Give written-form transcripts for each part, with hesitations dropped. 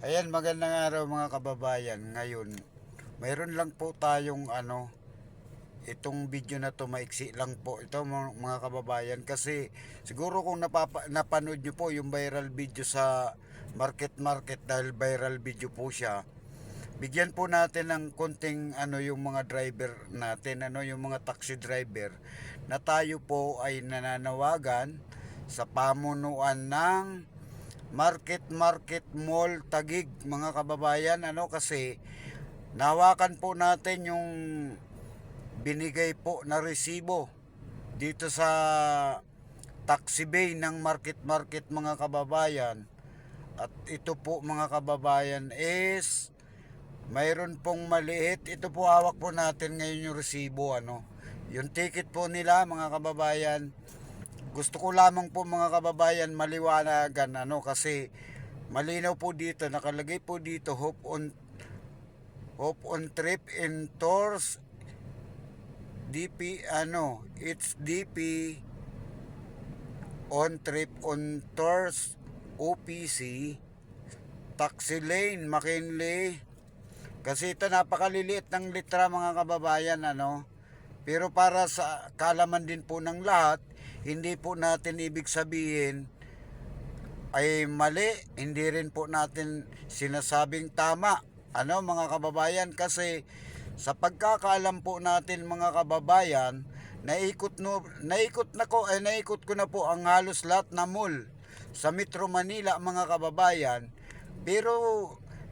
Ayan, magandang araw mga kababayan. Ngayon, mayroon lang po tayong itong video na to maiksi lang po ito mga kababayan, kasi siguro kung napanood nyo po yung viral video sa market dahil viral video po siya. Bigyan po natin ng konting yung mga driver natin, yung mga taxi driver na tayo po ay nananawagan sa pamunuan ng Market Mall Tagig mga kababayan, kasi nawakan po natin yung binigay po na resibo dito sa taxi bay ng Market mga kababayan. At ito po mga kababayan is mayroon pong maliit. Ito po, hawak po natin ngayon yung resibo, yung ticket po nila mga kababayan. Gusto ko lamang po mga kababayan maliwanagan, kasi malinaw po dito, nakalagay po dito Hope on Trip and Tours DP, it's DP on Trip on Tours OPC Taxi Lane McKinley. Kasi ito napakaliliit ng litra mga kababayan, pero para sa kalaman din po ng lahat, hindi po natin ibig sabihin ay mali, hindi rin po natin sinasabing tama, mga kababayan, kasi sa pagkakaalam po natin mga kababayan, naikot ko na po ang halos lahat na mall sa Metro Manila mga kababayan. Pero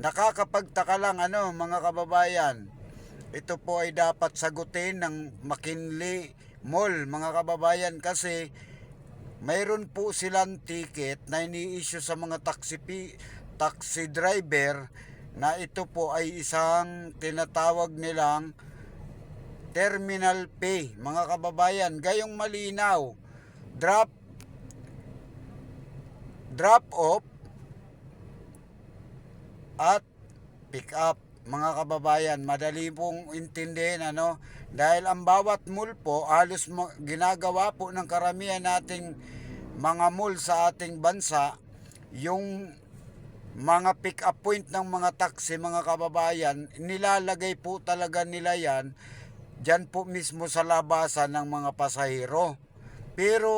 nakakapagtaka lang, mga kababayan, ito po ay dapat sagutin ng McKinley Mall mga kababayan, kasi mayroon po silang ticket na ini-issue sa mga taxi driver, na ito po ay isang tinatawag nilang terminal pay mga kababayan. Gayong malinaw, drop off at pick up mga kababayan. Madali pong intindihin, dahil ang bawat mall po halos ginagawa po ng karamihan nating mga mall sa ating bansa, yung mga pick up point ng mga taxi mga kababayan, nilalagay po talaga nila yan dyan po mismo sa labasan ng mga pasahero. Pero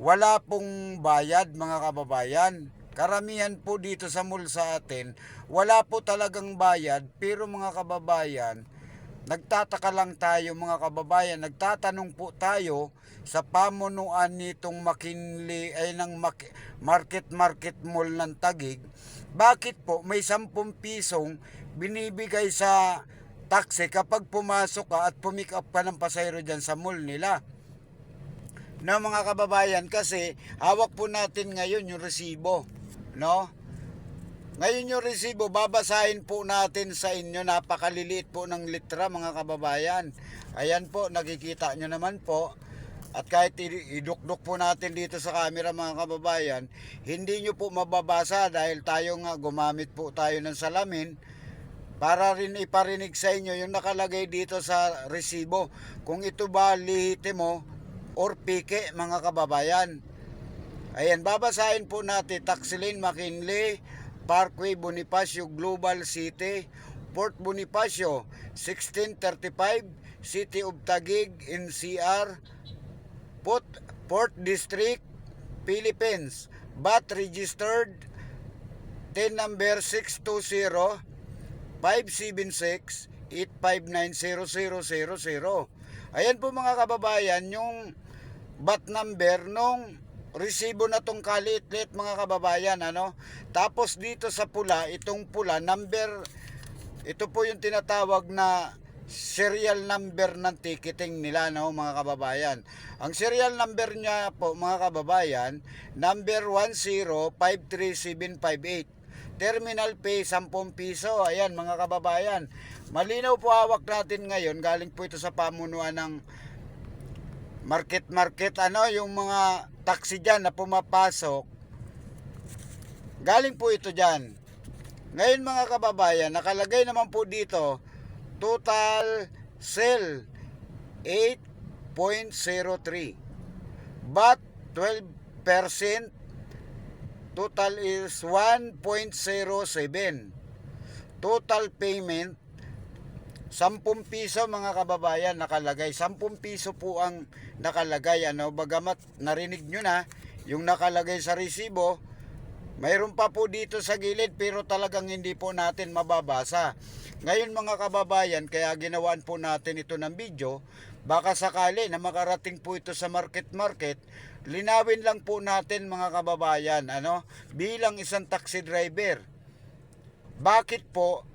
wala pong bayad mga kababayan. Karamihan po dito sa mall sa atin, wala po talagang bayad. Pero mga kababayan, nagtataka lang tayo mga kababayan, nagtatanong po tayo sa pamunuan nitong McKinley ay ng Market Mall ng Tagig, bakit po may 10 pisong binibigay sa taxi kapag pumasok ka at pumick up ka ng pasahero dyan sa mall nila? No mga kababayan, kasi hawak po natin ngayon yung resibo, Ngayon yung resibo, babasahin po natin sa inyo. Napakaliliit po ng litra mga kababayan. Ayan po, nakikita nyo naman po. At kahit idukduk po natin dito sa camera mga kababayan, hindi nyo po mababasa dahil tayo nga gumamit po tayo ng salamin para rin iparinig sa inyo yung nakalagay dito sa resibo, kung ito ba lehitimo or pike mga kababayan. Ayan, babasahin po natin. Taxi Lane McKinley, Parkway Bonifacio Global City, Port Bonifacio 1635, City of Taguig NCR, Port District Philippines. VAT registered TIN number 620-576-859-0000. Ayan po mga kababayan, yung VAT number nung resibo na tong kaliit-liit mga kababayan, Tapos dito sa pula, itong pula number, ito po yung tinatawag na serial number ng ticketing nila, mga kababayan. Ang serial number niya po mga kababayan, number 1053758. Terminal pay 10 piso. Ayan mga kababayan, malinaw po hawak natin ngayon. Galing po ito sa pamunuan ng market, yung mga taxi dyan na pumapasok, galing po ito dyan. Ngayon mga kababayan, nakalagay naman po dito, total sale 8.03, but 12% total is 1.07. Total payment 10 piso mga kababayan nakalagay. 10 piso po ang nakalagay. Bagamat narinig nyo na yung nakalagay sa resibo, mayroon pa po dito sa gilid pero talagang hindi po natin mababasa. Ngayon mga kababayan, kaya ginawaan po natin ito ng video. Baka sakali na makarating po ito sa market, linawin lang po natin mga kababayan, bilang isang taxi driver. Bakit po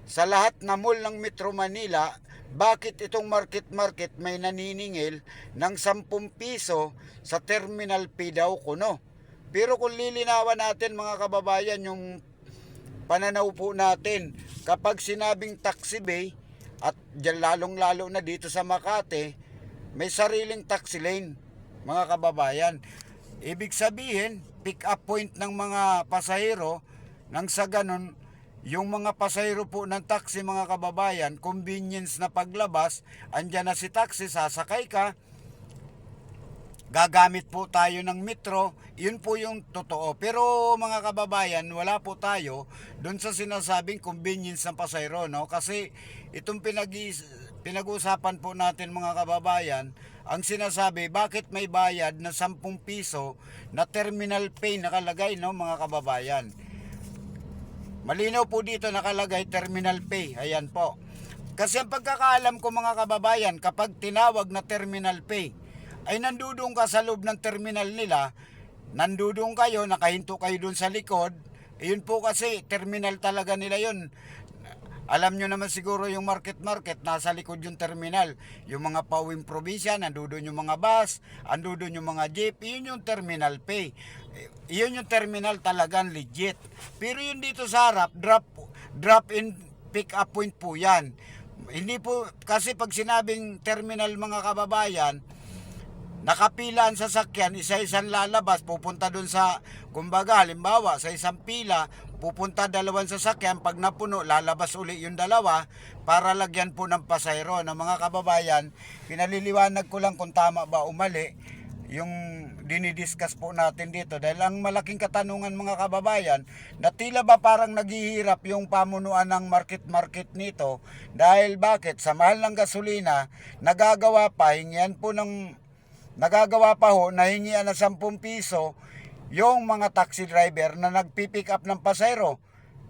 sa lahat na mall ng Metro Manila, bakit itong market may naniningil ng 10 piso sa terminal fee daw kuno? Pero kung lilinawan natin mga kababayan yung pananaw po natin, kapag sinabing taxi bay, at dyan lalong-lalo na dito sa Makati, may sariling taxi lane mga kababayan. Ibig sabihin, pick up point ng mga pasahero, nang sa ganun, yung mga pasahero po ng taxi mga kababayan, convenience na paglabas, andyan na si taxi, sasakay ka, gagamit po tayo ng metro, yun po yung totoo. Pero mga kababayan, wala po tayo doon sa sinasabing convenience ng pasahero, kasi itong pinag-uusapan po natin mga kababayan, ang sinasabi, bakit may bayad na 10 piso na terminal pay nakalagay, mga kababayan. Malinaw po dito nakalagay terminal pay. Ayan po. Kasi ang pagkakaalam ko mga kababayan, kapag tinawag na terminal pay, ay nandudong ka sa loob ng terminal nila, nandudong kayo, nakahinto kayo dun sa likod. Yun po kasi, terminal talaga nila yun. Alam nyo naman siguro yung market, nasa likod yung terminal. Yung mga pauwing probinsya, nandudon yung mga bus, andudon yung mga jeep, yun yung terminal pay. Yun yung terminal talagang legit. Pero yun dito sa harap, drop in pick up point po yan. Hindi po, kasi pag sinabing terminal mga kababayan, nakapila ang sasakyan, isa-isang lalabas, pupunta dun sa, kumbaga, halimbawa, sa isang pila, pupunta 2 sasakyan, pag napuno, lalabas uli yung 2 para lagyan po ng pasahero. Mga kababayan, pinaliliwanag ko lang kung tama ba o mali yung dinidiscuss po natin dito. Dahil ang malaking katanungan mga kababayan, na tila ba parang naghihirap yung pamunuan ng market nito. Dahil bakit? Sa mahal ng gasolina, nagagawa pa ho, nahingian na 10 piso yung mga taxi driver na nagpipick up ng pasahero.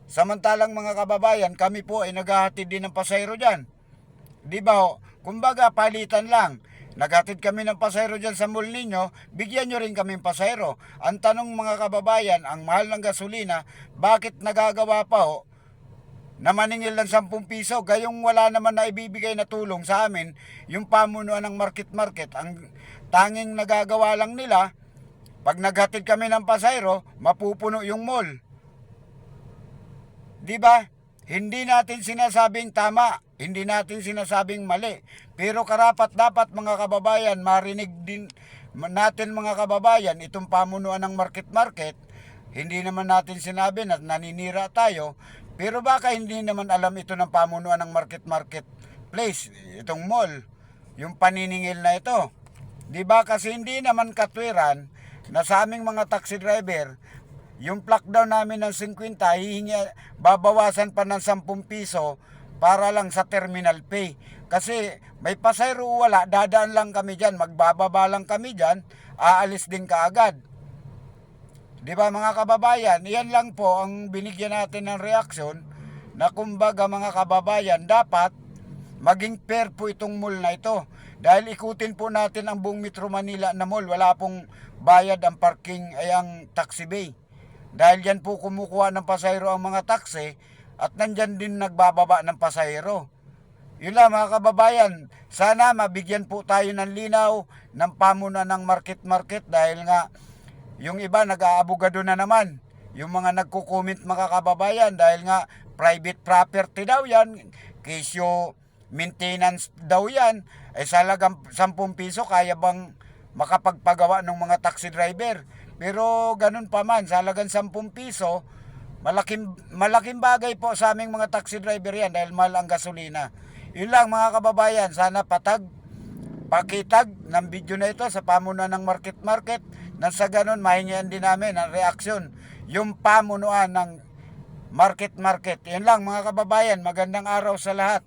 Samantalang mga kababayan, kami po ay naghahatid din ng pasahero dyan. Di ba ho? Kumbaga, palitan lang. Naghatid kami ng pasahero dyan sa mall ninyo, bigyan nyo rin kaming pasahero. Ang tanong mga kababayan, ang mahal ng gasolina, bakit nagagawa pa ho na maningil ng 10 piso? Gayong wala naman na ibibigay na tulong sa amin, yung pamunuan ng market. Ang tanging nagagawa lang nila, pag naghatid kami ng pasahero, mapupuno yung mall. Diba? Hindi natin sinasabing tama, hindi natin sinasabing mali. Pero karapat dapat mga kababayan, marinig din natin mga kababayan, itong pamunuan ng market. Hindi naman natin sinabi na naninira tayo, pero baka hindi naman alam ito ng pamunuan ng marketplace, itong mall, yung paniningil na ito. Diba? Kasi hindi naman katwiran na sa aming mga taxi driver, yung plak daw namin ng 50, babawasan pa ng 10 piso para lang sa terminal pay. Kasi may pasahero wala, dadaan lang kami dyan, magbababa lang kami dyan, aalis din kaagad. Diba mga kababayan, iyan lang po ang binigyan natin ng reaksyon na kumbaga mga kababayan, dapat maging fair po itong mall na ito. Dahil ikutin po natin ang buong Metro Manila na mall, wala pong bayad ang parking ay ang taxi bay. Dahil yan po kumukuha ng pasahero ang mga taxi at nandyan din nagbababa ng pasahero. Yun lang mga kababayan, sana mabigyan po tayo ng linaw ng pamunuan ng market dahil nga yung iba nag-aabogado na naman. Yung mga nagko-comment mga kababayan dahil nga private property daw yan, kesyo maintenance daw yan, ay salagang 10 piso kaya bang makapagpagawa ng mga taxi driver? Pero ganun pa man, salagang 10 piso, malaking bagay po sa aming mga taxi driver yan dahil mahal ang gasolina. Yun lang mga kababayan, sana pakitag ng video na ito sa pamunuan ng market nang sa ganun mahingian din namin ang reaksyon yung pamunuan ng market. Yan lang mga kababayan, magandang araw sa lahat.